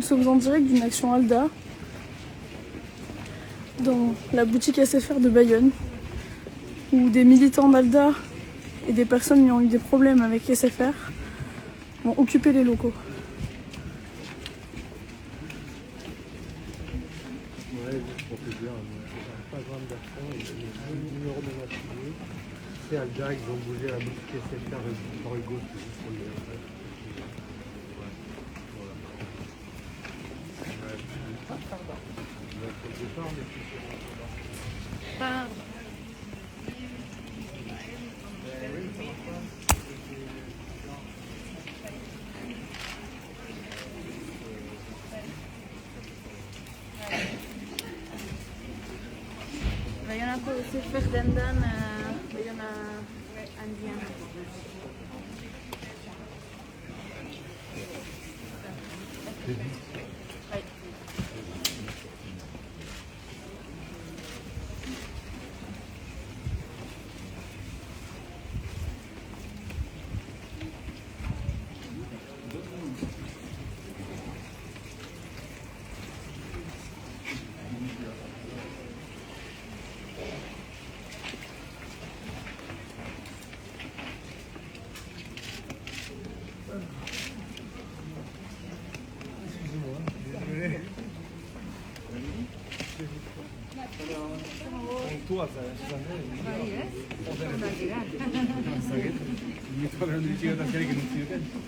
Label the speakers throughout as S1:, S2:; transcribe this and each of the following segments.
S1: sommes en direct d'une action ALDA dans la boutique SFR de Bayonne, où des militants d'ALDA et des personnes qui ont eu des problèmes avec SFR ont occupé les locaux.
S2: Ouais, juste pour te dire, pas grande d'action, le numéro de l'atelier, c'est Alda, ils ont bougé la boutique SFR par Hugo, c'est juste pour le dire.
S3: Pardon. Bayonako SFR dandan Bayona Andiana.
S2: Tua, mi sto parlando di città che non si vede.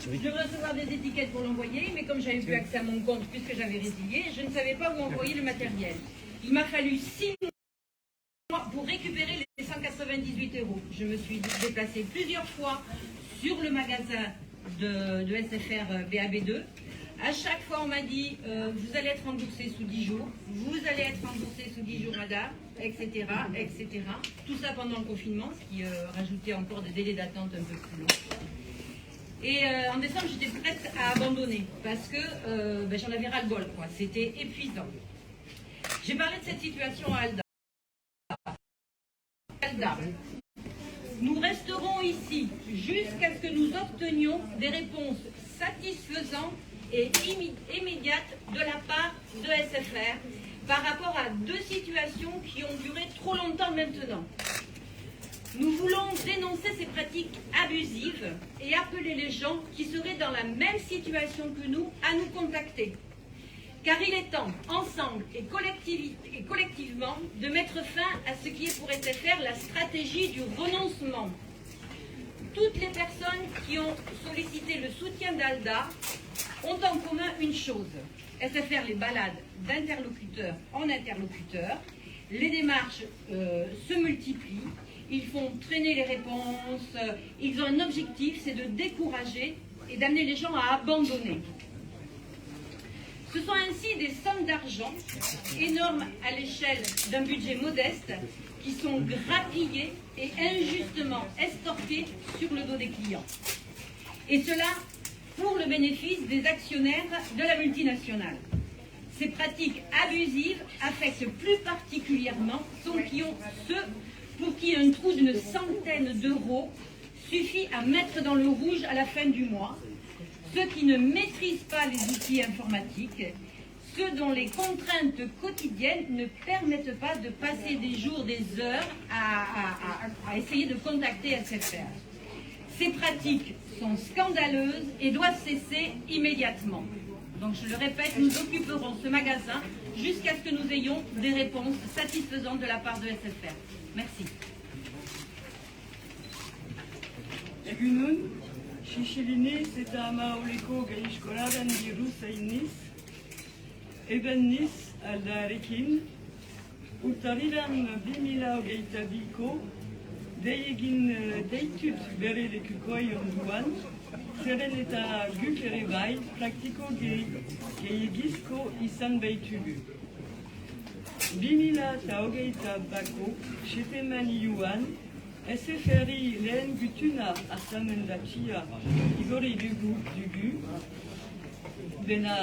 S4: Je devais recevoir des étiquettes pour l'envoyer, mais comme j'avais plus accès à mon compte puisque j'avais résilié, je ne savais pas où envoyer le matériel. Il m'a fallu 6 mois pour récupérer les 198 €. Je me suis déplacée plusieurs fois sur le magasin de SFR BAB2. À chaque fois, on m'a dit vous allez être remboursé sous 10 jours, vous allez être remboursé sous 10 jours, madame, etc., etc. Tout ça pendant le confinement, ce qui rajoutait encore des délais d'attente un peu plus longs. Et en décembre, j'étais prête à abandonner parce que j'en avais ras-le-bol, quoi. C'était épuisant. J'ai parlé de cette situation à Alda. Nous resterons ici jusqu'à ce que nous obtenions des réponses satisfaisantes et immédiates de la part de SFR par rapport à deux situations qui ont duré trop longtemps maintenant. Nous voulons dénoncer ces pratiques abusives et appeler les gens qui seraient dans la même situation que nous à nous contacter. Car il est temps, ensemble et collectivement, de mettre fin à ce qui est pour SFR la stratégie du renoncement. Toutes les personnes qui ont sollicité le soutien d'Alda ont en commun une chose. SFR les balade d'interlocuteur en interlocuteur. Les démarches se multiplient. Ils font traîner les réponses. Ils ont un objectif, c'est de décourager et d'amener les gens à abandonner. Ce sont ainsi des sommes d'argent énormes à l'échelle d'un budget modeste qui sont grappillées et injustement estorquées sur le dos des clients. Et cela pour le bénéfice des actionnaires de la multinationale. Ces pratiques abusives affectent plus particulièrement ceux pour qui un trou d'une centaine d'euros suffit à mettre dans le rouge à la fin du mois, ceux qui ne maîtrisent pas les outils informatiques, ceux dont les contraintes quotidiennes ne permettent pas de passer des jours, des heures à essayer de contacter SFR. Ces pratiques sont scandaleuses et doivent cesser immédiatement. Donc je le répète, nous occuperons ce magasin jusqu'à ce que nous ayons des réponses satisfaisantes de la part de SFR. Merci.
S5: Egunon, Chichilinis eta amaoleko gaizkoladan diru zainiz, ebenniz aldarekin, urtariran 2022ko, deiegin deitut bere lekukoi onduan, zeren eta guk ere bai praktiko gehiagizko izan baitugu. 2022ko, seteman iuan, SFR-i lehen gutuna hartamendatzia igorri dugu, bena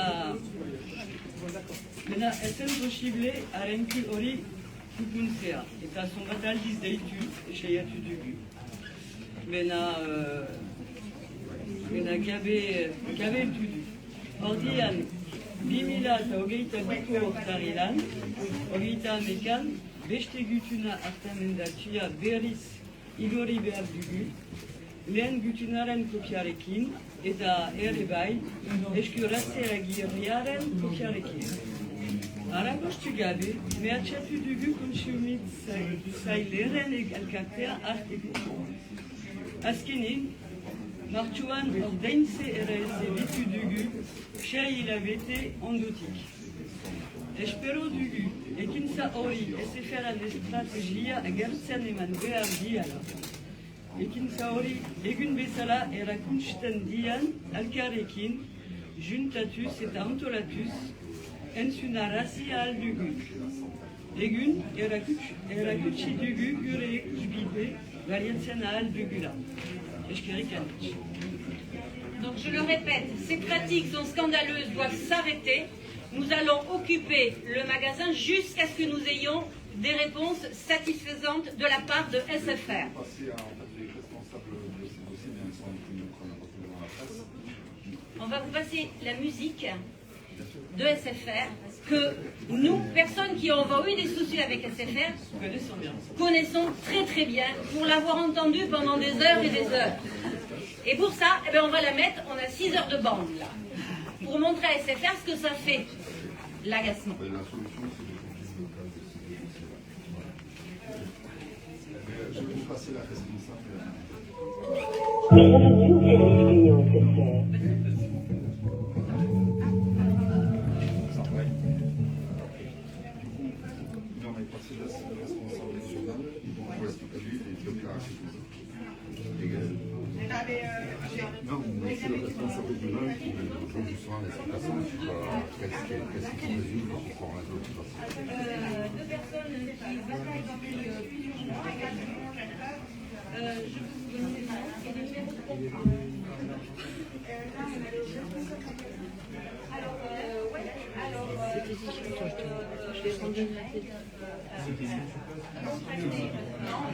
S5: ezen posible harenki hori kupuntzea, eta zonbat aldiz deitu saiatu dugu. Bena gabe heldu du. Ordian, 2022ko urtarilan, 20 beste gutuna hartamendatzia berriz igorri behar dugu, lehen gutunaren kopiarekin eta ere bai eskuratze agirriaren kopiarekin. Aragostu gabe, mehatxatu dugu kontsumitzaileren elkartea harteko. Azkenik, martxuan ordaintze ere ditu dugu, 6 hilabete ondotik. Espero dugu, ekintza hori SFR-an estrategia agertzen eman behar diala. Ekintza hori egun bezala erakusten dian alkarrekin, juntatuz eta antolatuz, entzunarazi ahal dugu. Egun erakutsi dugu gure ikusbide baliatzen ahal dugula. Eskerrik asko.
S4: Donc je le répète, ces pratiques sont scandaleuses, doivent s'arrêter. Nous allons occuper le magasin jusqu'à ce que nous ayons des réponses satisfaisantes de la part de SFR. On va vous passer la musique de SFR que nous, personnes qui ont eu des soucis avec SFR, connaissons très très bien pour l'avoir entendu pendant des heures et des heures. Et pour ça, on va la mettre, on a 6 heures de bande là, pour montrer à SFR ce que ça fait, l'agacement.
S6: La solution, c'est de continuer local de je vais vous passer la responsable.
S7: Bienvenue au service client SFR.
S6: Non, mais passer la responsable régionale, ils vont vous expliquer les cas chez vous. Non, mais c'est le responsable régional qui veut justement l'explication sur qu'est-ce qui résume par rapport à la motivation.
S4: Deux personnes qui bataillent depuis plusieurs mois également. Je peux vous donner les noms et les numéros de contrat.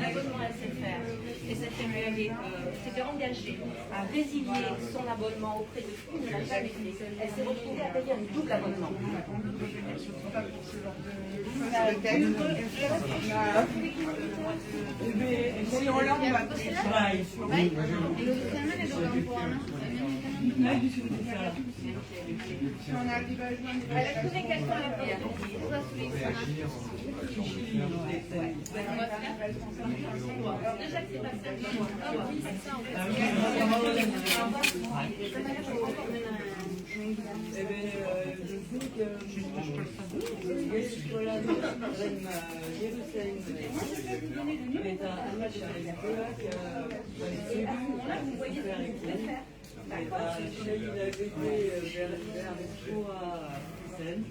S4: L'abonnement SFR. SFR s'était engagé à résilier son abonnement auprès de Free, ne l'a jamais fait. Elle s'est retrouvée à payer un double abonnement. Elle a trouvé quelqu'un à payer. Déjà que c'est pas ça. Oui, c'est ça en fait. Vous voyez ce que vous pouvez faire. D'accord.
S5: Hélène.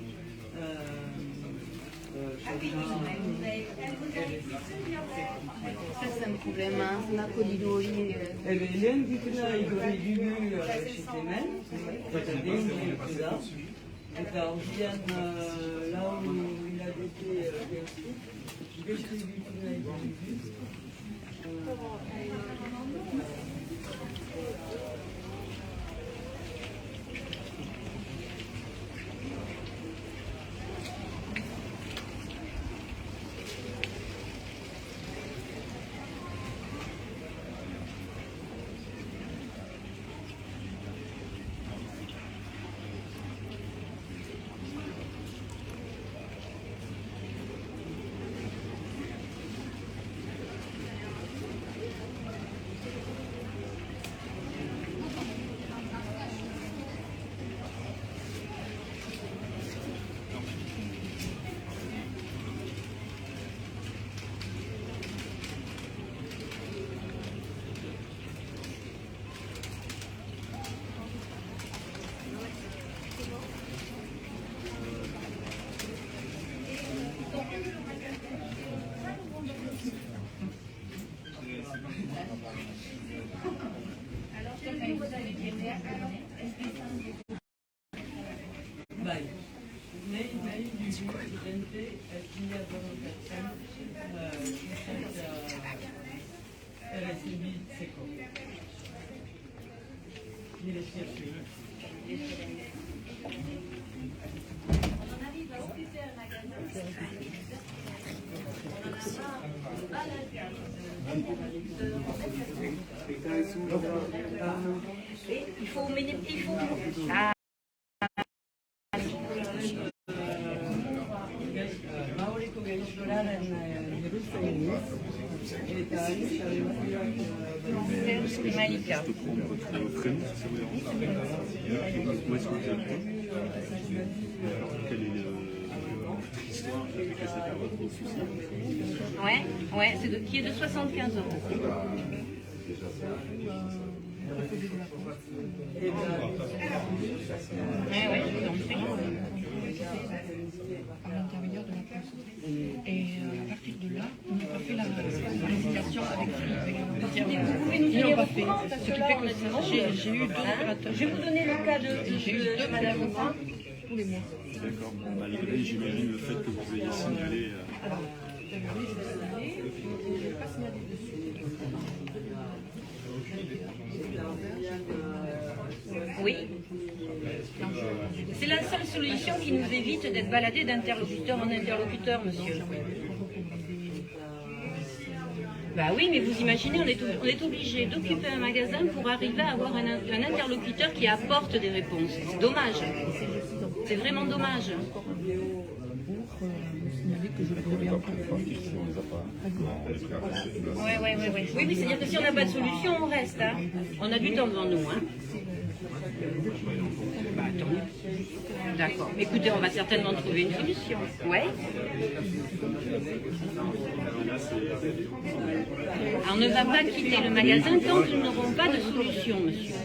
S3: Ça, c'est un problème. Napolidori.
S5: Hélène, dikna idori dugu shetemen, c'est-à-dire là. Et Ordian, là où il a été perçu, je vais suivre dikna idori dugu.
S4: Il faut Ah. Malika. Ouais, c'est qui est de 75 €. Ouais, je vous en prie.
S8: À l'intérieur de la poste. Et à partir de là, on n'a pas fait la résiliation avec Ils n'ont pas fait. Ce qui fait que j'ai eu 2 opérateurs.
S4: Je vais vous donner le cas de Madame Lebrun.
S8: Tous les mois.
S9: D'accord, malgré, j'imagine, le fait que vous ayez signalé.
S8: Alors, oui, je l'ai signalé, je n'ai pas signalé dessus.
S4: Oui. C'est la seule solution qui nous évite d'être baladés d'interlocuteur en interlocuteur, monsieur. Bah oui, mais vous imaginez, on est obligé d'occuper un magasin pour arriver à avoir un interlocuteur qui apporte des réponses. C'est dommage. C'est vraiment dommage. Oui, mais c'est-à-dire que si on n'a pas de solution, on reste. Hein. On a du temps devant nous. Hein. Bah, attends. D'accord. Écoutez, on va certainement trouver une solution. Ouais. Alors, on ne va pas quitter le magasin tant que nous n'aurons pas de solution, monsieur.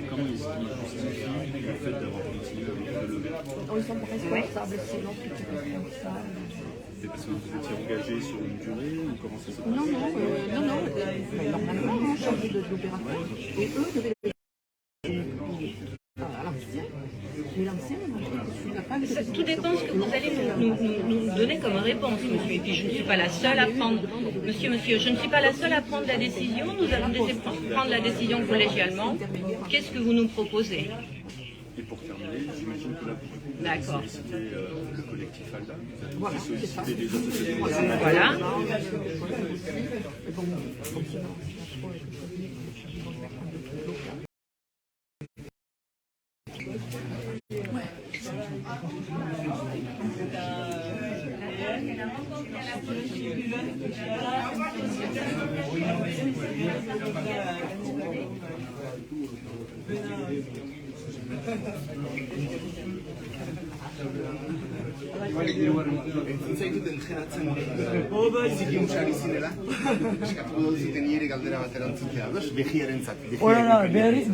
S9: Comment est-ce qu'ils justifient le fait d'avoir continué à le lever?
S8: Ils sont responsables, c'est l'autre qui est responsable.
S9: C'est parce que vous étiez engagé sur une durée ou comment ça se passe?
S8: Non. Mais normalement, on change de l'opérateur. Et eux devaient à l'ancien. Mais l'ancien, il n'a pas de...
S4: Tout dépend de ce que vous allez nous donner comme réponse, monsieur. Et puis je ne suis pas la seule à prendre... Monsieur, je ne suis pas la seule à prendre la décision. Nous allons prendre la décision collégialement. Qu'est-ce que vous nous proposez?
S9: Et pour terminer, j'imagine que là, vous avez sollicité le collectif ALDA, vous avez aussi sollicité des associations.
S4: Voilà.
S5: Oh là là, berriz.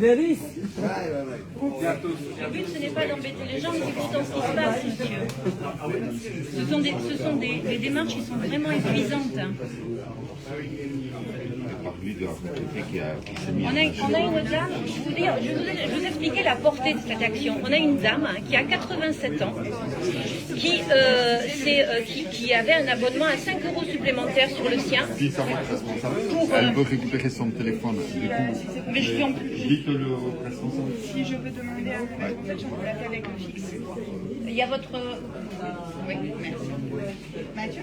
S4: Le but, ce n'est pas d'embêter les gens, mais c'est pourtant ce qui se passe, monsieur. Ce sont des démarches qui sont vraiment épuisantes. Hein. On a une dame, je vais vous expliquer la portée de cette action. On a une dame qui a 87 ans, qui avait un abonnement à 5 € supplémentaires sur le sien.
S6: Elle veut récupérer son téléphone. Du coup,
S4: mais je suis en
S6: dites-le au responsable.
S8: Si je peux demander un peut-être je peux l'appeler avec le fixe.
S4: Il y a votre... Oui, merci.
S8: Mathieu,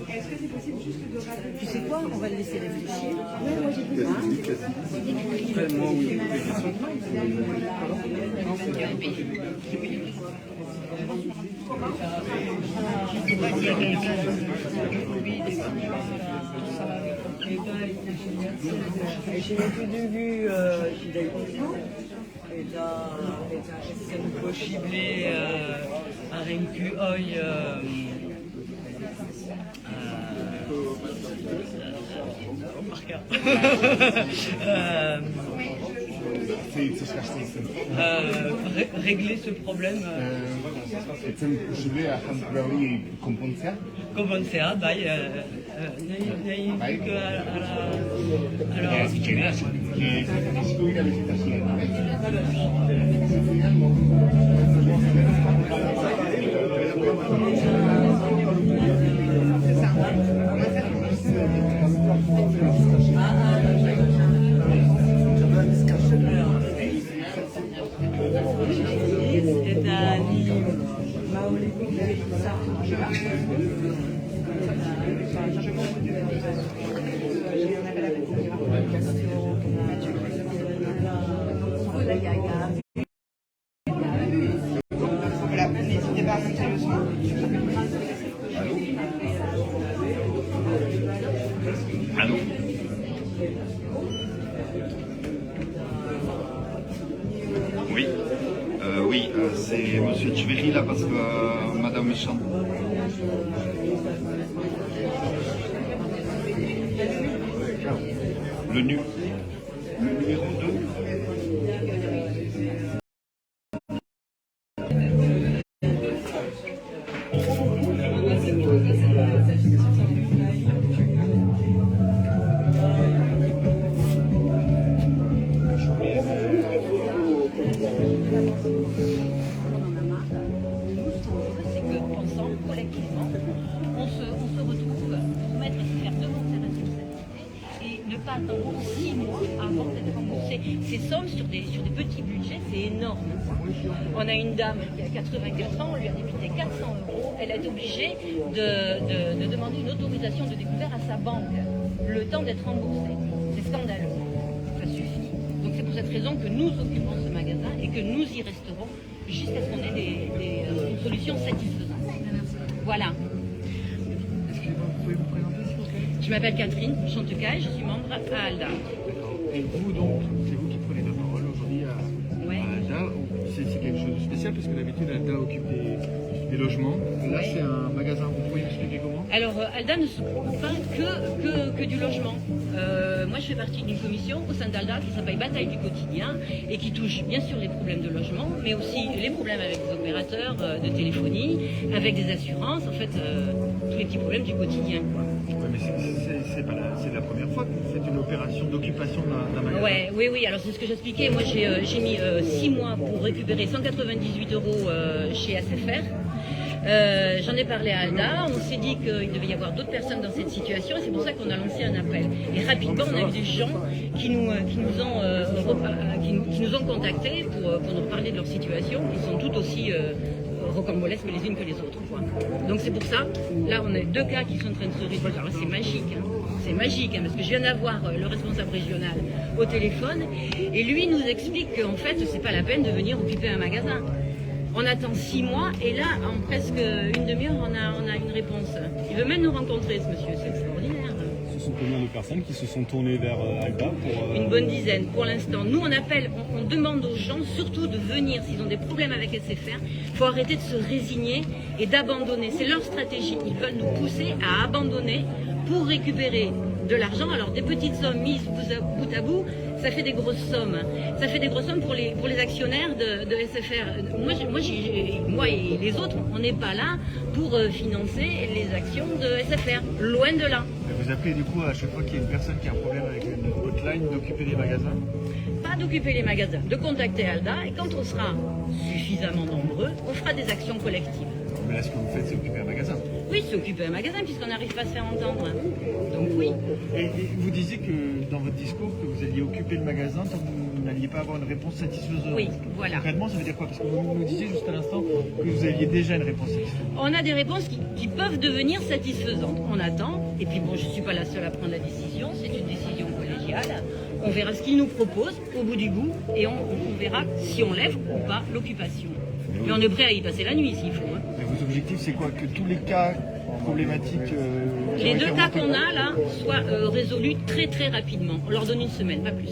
S8: est-ce que c'est possible juste de rappeler?
S3: Tu sais quoi, on va le laisser réfléchir.
S5: J'ai entendu essere possibile arranque hoy régler ce problème. Compensea, bai, nahi duk
S8: N'hésitez pas à monter le son.
S6: Allô? Oui, c'est monsieur Tchveri là parce que madame chante. Le numéro 2.
S4: Collectivement, on se retrouve pour mettre SFR devant sa responsabilité et ne pas attendre 6 mois avant d'être remboursé. Ces sommes sur des petits budgets, c'est énorme. On a une dame qui a 84 ans, on lui a débité 400 €, elle est obligée de demander une autorisation de découvert à sa banque, le temps d'être remboursée. C'est scandaleux, ça suffit. Donc c'est pour cette raison que nous occupons ce magasin et que nous y resterons jusqu'à ce qu'on ait une solution satisfaisante. Voilà.
S2: Vous pouvez vous présenter s'il vous plaît?
S4: Je m'appelle Catherine Chantecaille, je suis membre à ALDA.
S2: Et vous donc, c'est vous qui prenez la parole aujourd'hui à ALDA. C'est quelque chose de spécial parce que d'habitude ALDA occupe des logements. Là c'est un magasin, vous pouvez m'expliquer comment?
S4: Alors ALDA ne s'occupe pas que du logement. Moi je fais partie d'une commission au sein d'ALDA qui s'appelle Bataille du quotidien et qui touche bien sûr les problèmes de logement, mais aussi les problèmes avec les opérateurs de téléphonie, avec des assurances, en fait tous les petits problèmes du quotidien.
S2: Ouais, mais c'est la première fois que vous faites une opération d'occupation d'un magasin.
S4: Ouais, oui, alors c'est ce que j'expliquais. Moi j'ai mis 6 mois pour récupérer 198 € chez SFR. J'en ai parlé à ALDA, on s'est dit qu'il devait y avoir d'autres personnes dans cette situation et c'est pour ça qu'on a lancé un appel. Et rapidement, on a eu des gens qui nous ont contactés pour nous parler de leur situation, qui sont toutes aussi rocambolesques les unes que les autres. Quoi. Donc c'est pour ça, là on a 2 cas qui sont en train de se résoudre. Alors c'est magique, c'est magique, parce que je viens d'avoir le responsable régional au téléphone et lui nous explique qu'en fait c'est pas la peine de venir occuper un magasin. On attend 6 mois et là, en presque une demi-heure, on a une réponse. Il veut même nous rencontrer, ce monsieur. C'est extraordinaire.
S10: sont combien de personnes qui se sont tournées vers Alda pour...
S4: Une bonne dizaine pour l'instant. Nous, on appelle, on demande aux gens surtout de venir s'ils ont des problèmes avec SFR. Il faut arrêter de se résigner et d'abandonner. C'est leur stratégie. Ils veulent nous pousser à abandonner pour récupérer de l'argent. Alors des petites sommes mises bout à bout, ça fait des grosses sommes. Ça fait des grosses sommes pour les actionnaires de SFR. Moi et les autres, on n'est pas là pour financer les actions de SFR. Loin de là.
S2: Vous appelez du coup à chaque fois qu'il y a une personne qui a un problème avec une hotline d'occuper des magasins?
S4: Pas d'occuper les magasins, de contacter Alda et quand on sera suffisamment nombreux, on fera des actions collectives.
S2: Mais là, ce que vous faites, c'est occuper un magasin.
S4: Oui, c'est occuper un magasin puisqu'on n'arrive pas à se faire entendre. Donc oui.
S2: Et vous disiez que dans votre discours que vous alliez occuper le magasin tant que vous n'alliez pas avoir une réponse satisfaisante.
S4: Oui, voilà.
S2: Concrètement, ça veut dire quoi? Parce que vous nous disiez juste à l'instant que vous aviez déjà une réponse satisfaisante.
S4: On a des réponses qui peuvent devenir satisfaisantes. On attend. Et puis bon, je ne suis pas la seule à prendre la décision. C'est une décision collégiale. On verra ce qu'ils nous proposent au bout du bout et on verra si on lève ou pas l'occupation. Mais on est prêt à y passer la nuit s'il faut. Hein.
S2: Et vos objectifs, c'est quoi? Que tous les cas problématiques...
S4: les deux cas qu'on a là soient résolus très très rapidement. On leur donne une semaine, pas plus.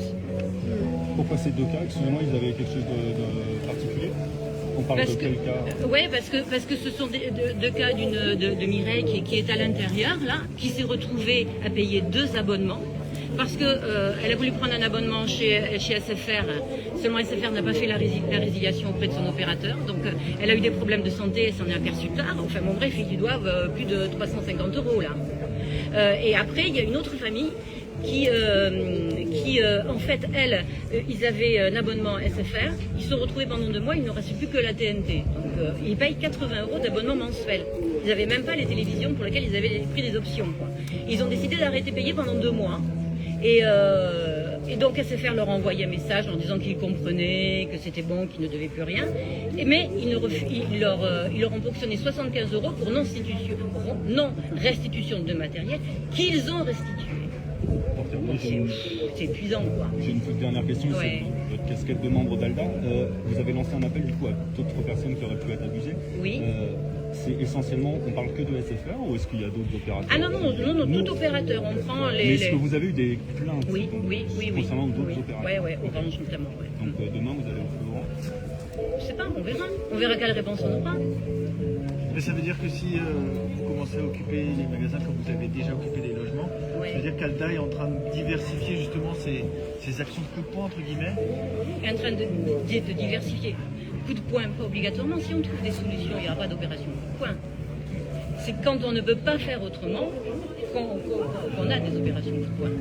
S10: Pourquoi ces deux cas? Excusez-moi, ils avaient quelque chose de particulier? On parle de quel cas?
S4: Oui, parce que ce sont deux cas de Mireille qui est à l'intérieur, là, qui s'est retrouvée à payer 2 abonnements. Parce qu'elle a voulu prendre un abonnement chez SFR, seulement SFR n'a pas fait la résiliation auprès de son opérateur, donc elle a eu des problèmes de santé, elle s'en est aperçue tard, enfin bon bref, ils lui doivent plus de 350 € là. Et après, il y a une autre famille qui en fait, ils avaient un abonnement SFR, ils se sont retrouvés pendant 2 mois, il ne restait plus que la TNT. Donc ils payent 80 € d'abonnement mensuel. Ils n'avaient même pas les télévisions pour lesquelles ils avaient pris des options, quoi. Ils ont décidé d'arrêter de payer pendant 2 mois. Et donc SFR leur a envoyé un message en disant qu'ils comprenaient, que c'était bon, qu'ils ne devaient plus rien. Mais ils leur ont ponctionné 75 € pour non-restitution de matériel qu'ils ont restitué. C'est épuisant, quoi.
S10: J'ai une toute dernière question,
S4: ouais.
S10: C'est votre casquette de membre d'Alda. Vous avez lancé un appel du coup à d'autres personnes qui auraient pu être abusées.
S4: Oui.
S10: C'est essentiellement, on parle que de SFR ou est-ce qu'il y a d'autres opérateurs?
S4: Ah non, tout opérateur. On prend les...
S10: Mais est-ce que vous avez eu des plaintes
S4: oui.
S10: concernant d'autres opérateurs?
S4: Oui, Orange notamment. Ouais.
S10: Donc demain, vous allez au feu Orange?
S4: Je sais pas, on verra. On verra quelle réponse on aura.
S2: Mais ça veut dire que si vous commencez à occuper les magasins comme vous avez déjà occupé les logements, ça veut dire qu'Alda est en train de diversifier justement ses actions de coup de poing, entre guillemets?
S4: Est en train de diversifier. Coup de poing, pas obligatoirement. Si on trouve des solutions, il n'y aura pas d'opération coup de poing. C'est quand on ne peut pas faire autrement qu'on a des opérations coup de poing.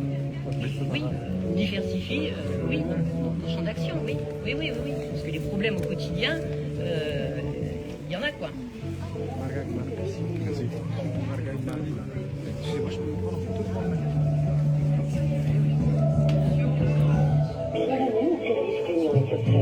S4: Oui, diversifier, oui, le champ d'action, oui. Parce que les problèmes au quotidien, il y en a, quoi.
S10: Merci.
S2: Excusez-moi, je peux vous prendre en photo?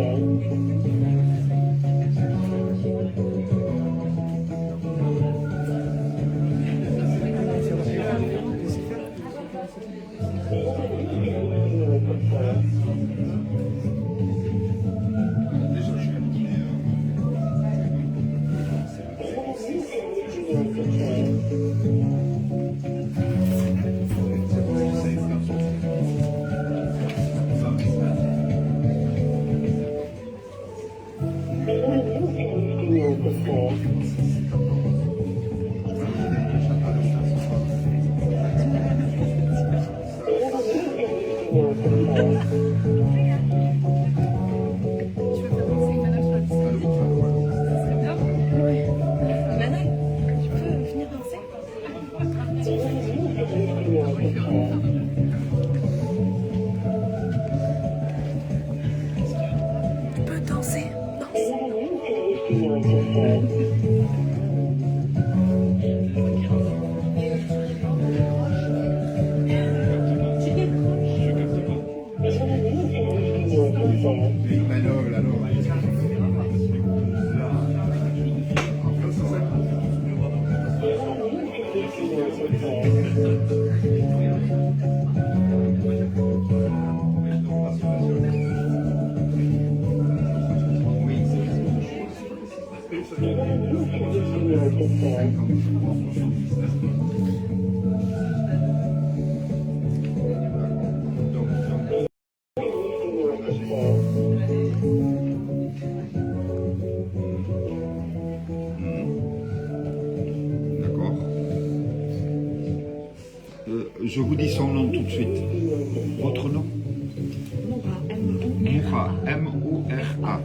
S6: Mora, M-O-R-A.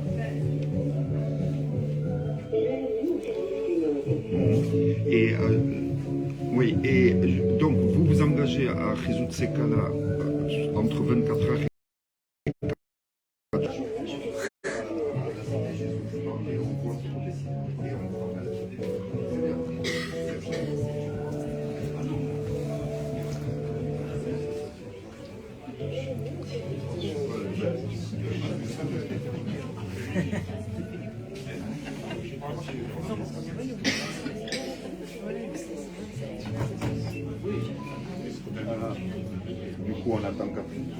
S6: Et oui, et donc vous vous engagez à résoudre ces cas-là entre 24 heures et du coup on attend Catherine.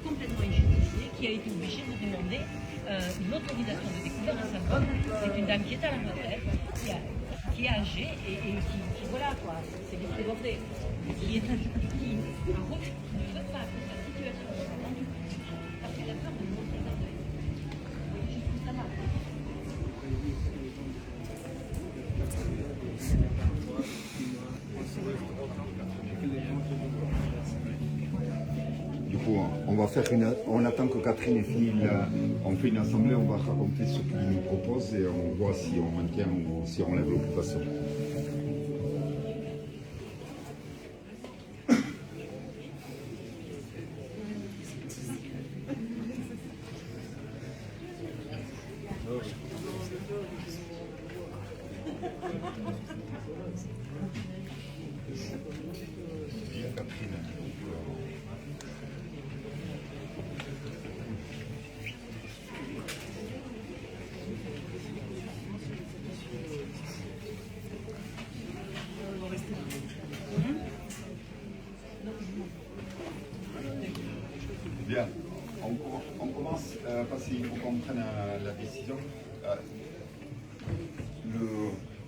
S4: Complètement injustifié, qui a été obligé de demander l'autorisation de découvert de sa femme. C'est une dame qui est à la retraite, qui est âgée et qui voilà quoi, c'est des présentés, qui ne souhaite pas que sa situation soit rendue parce qu'il a peur de montrer la deuil. Je trouve ça mal.
S6: Du coup, on attend que Catherine ait fini, on fait une assemblée, on va raconter ce qu'il nous propose et on voit si on maintient ou si on lève l'occupation. Bien, on commence parce qu'il faut qu'on prenne la décision.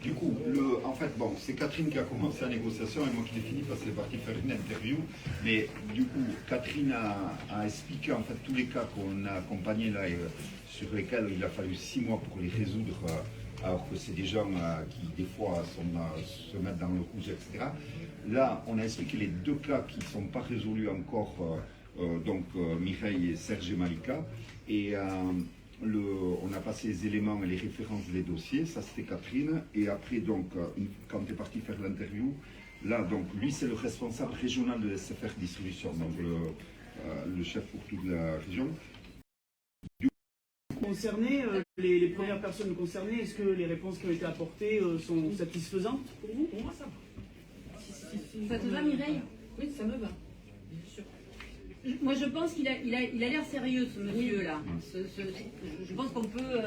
S6: Du coup, en fait, bon, c'est Catherine qui a commencé la négociation et moi qui l'ai fini parce qu'elle est partie faire une interview. Mais du coup, Catherine a expliqué en fait tous les cas qu'on a accompagnés là et sur lesquels il a fallu 6 mois pour les résoudre, alors que c'est des gens qui des fois se mettent dans le rouge, etc. Là, on a expliqué les 2 cas qui ne sont pas résolus encore, donc Mireille et Serge et Malika. Et on a passé les éléments et les références des dossiers, ça c'était Catherine. Et après, donc, quand tu es parti faire l'interview, là, donc, lui c'est le responsable régional de SFR Distribution, donc le chef pour toute la région.
S11: Concerné, les premières personnes concernées, est-ce que les réponses qui ont été apportées sont satisfaisantes pour vous?
S8: Pour moi, ça va.
S4: Ça te va, Mireille?
S8: Oui, ça me va. Bien sûr.
S4: Moi, je pense qu'il a l'air sérieux, ce monsieur-là. Je pense qu'on peut,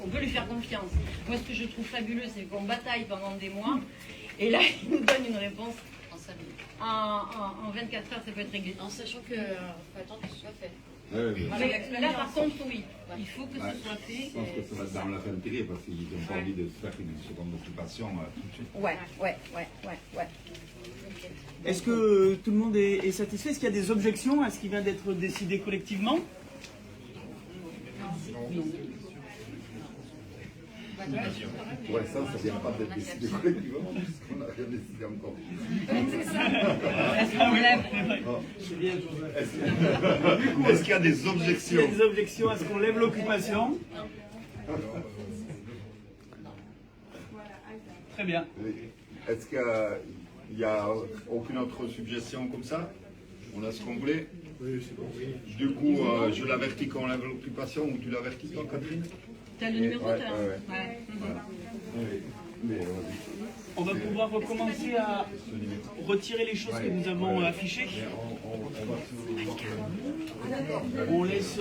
S4: on peut lui faire confiance. Moi, ce que je trouve fabuleux, c'est qu'on bataille pendant des mois, et là, il nous donne une réponse
S8: En 5 minutes.
S4: en 24 heures, ça peut être réglé.
S8: En sachant que faut attendre que ce soit fait.
S4: Mais là, par contre, oui, il faut que ce soit fait.
S6: Je pense que ça va être dans leur intérêt parce qu'ils n'ont pas envie de se faire une seconde occupation tout de suite.
S4: Ouais.
S11: Est-ce que tout le monde est satisfait? Est-ce qu'il y a des objections à ce qui vient d'être décidé collectivement?
S6: Pour l'instant, ça ne vient pas d'être décidé collectivement puisqu'on n'a rien décidé encore.
S4: C'est ça. Est-ce qu'on lève?
S6: Est-ce qu'il y a des objections?
S11: Est-ce qu'il y a des objections à ce qu'on lève l'occupation? Très bien.
S6: Est-ce qu'il n'y a aucune autre suggestion comme ça? On a ce qu'on voulait? Oui, c'est bon. Du coup, je l'avertis qu'on lève l'occupation ou tu l'avertis toi, Catherine?
S4: T'as le numéro?
S6: Ouais.
S4: Voilà.
S11: On va pouvoir recommencer à retirer les choses que nous avons affichées. On laisse...